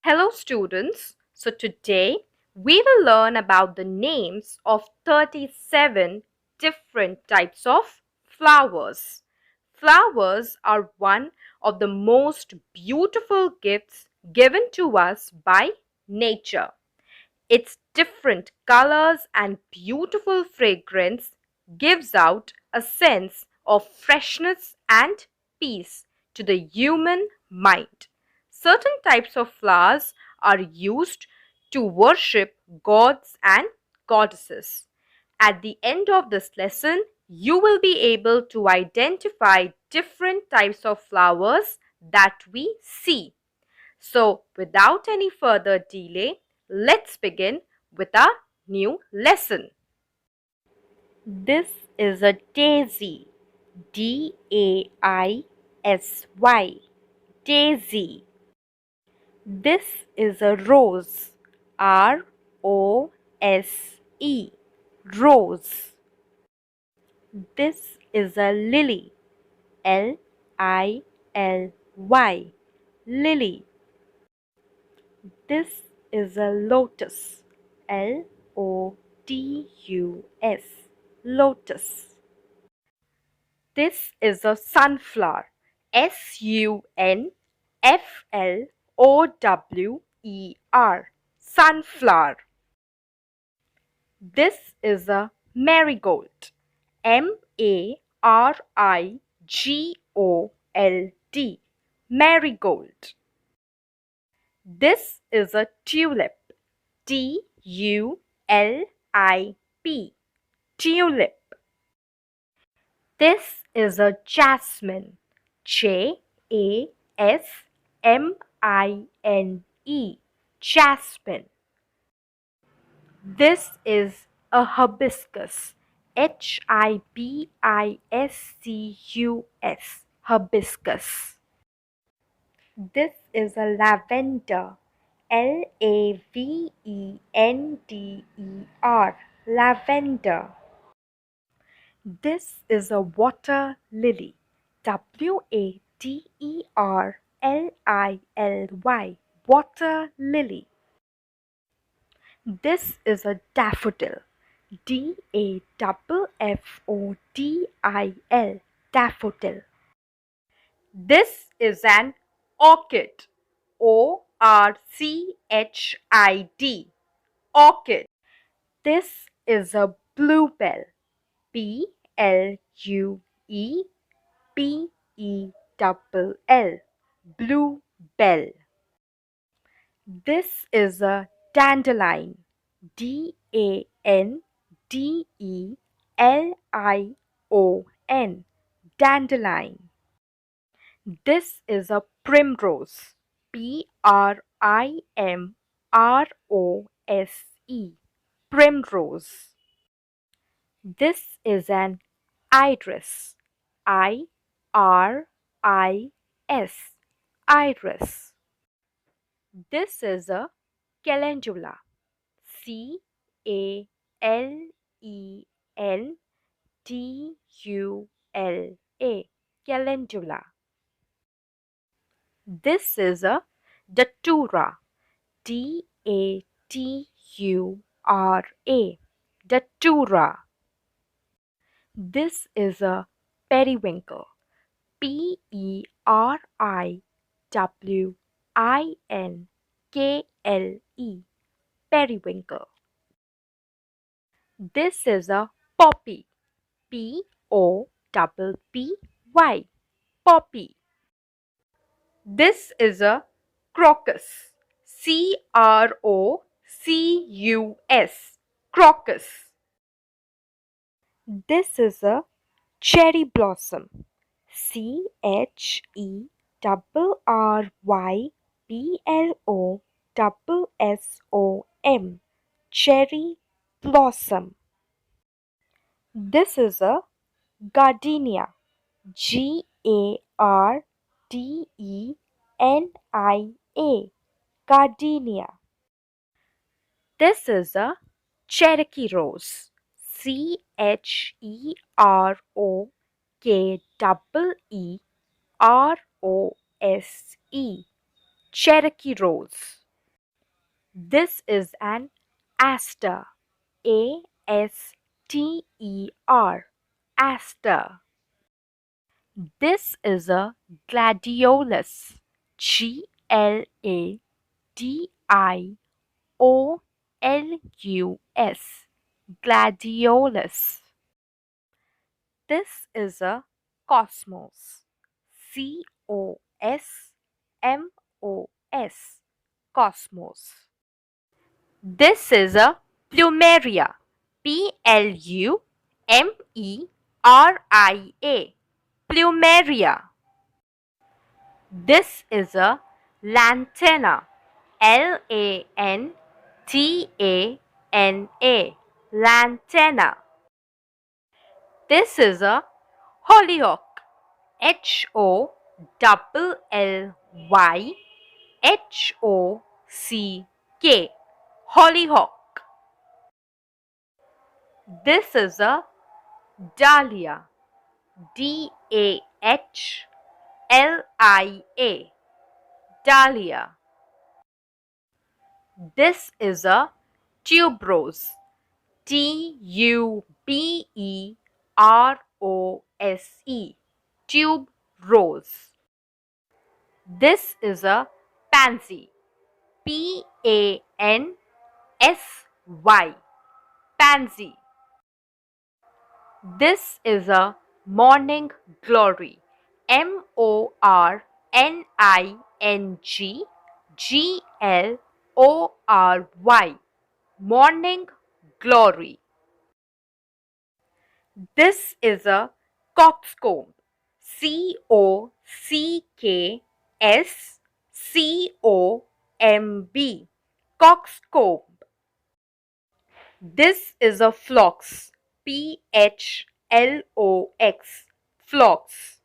Hello students, so today we will learn about the names of 37 different types of flowers. Flowers are one of the most beautiful gifts given to us by nature. Its different colors and beautiful fragrance gives out a sense of freshness and peace to the human mind. Certain types of flowers are used to worship gods and goddesses. At the end of this lesson, you will be able to identify different types of flowers that we see. So, without any further delay, let's begin with our new lesson. This is a daisy. Daisy. Daisy. This is a rose. Rose. Rose. This is a lily. Lily. Lily. This is a lotus. Lotus. Lotus. This is a sunflower. Sunflower. Sunflower. This is a marigold. Marigold. Marigold. This is a tulip. Tulip. Tulip. This is a jasmine. Jasmine. Jasmine. This is a hibiscus. Hibiscus. Hibiscus. This is a lavender. Lavender. Lavender. This is a water lily. Waterlily. Water lily. This is a daffodil. Daffodil. Daffodil. This is an orchid. Orchid. Orchid. This is a bluebell. Bluebell. Bluebell. This is a dandelion. Dandelion. Dandelion. This is a primrose. Primrose. Primrose. This is an iris. Iris. Iris. This is a calendula. Calendula. Calendula. This is a datura. Datura. Datura. This is a periwinkle. Periwinkle. Periwinkle. This is a poppy. Poppy. Poppy. This is a crocus. Crocus. Crocus. This is a cherry blossom. Cherryblossom. Cherry blossom. This is a gardenia. Gardenia. Gardenia. This is a Cherokee Rose. Cherokee Rose. Cherokee Rose. This is an aster. Aster. Aster. This is a gladiolus. Gladiolus. Gladiolus. This is a cosmos. Cosmos. Cosmos. This is a plumeria. Plumeria. Plumeria. This is a lantana. Lantana. Lantana. This is a hollyhock. Hollyhock. Hollyhock. This is a dahlia. Dahlia. Dahlia. This is a tuberose. Tuberose. Tuberose. This is a pansy. Pansy. Pansy. This is a morning glory. Morning glory. Morning glory. This is a coxcomb. Coxcomb. Coxcomb. This is a phlox. Phlox. Phlox.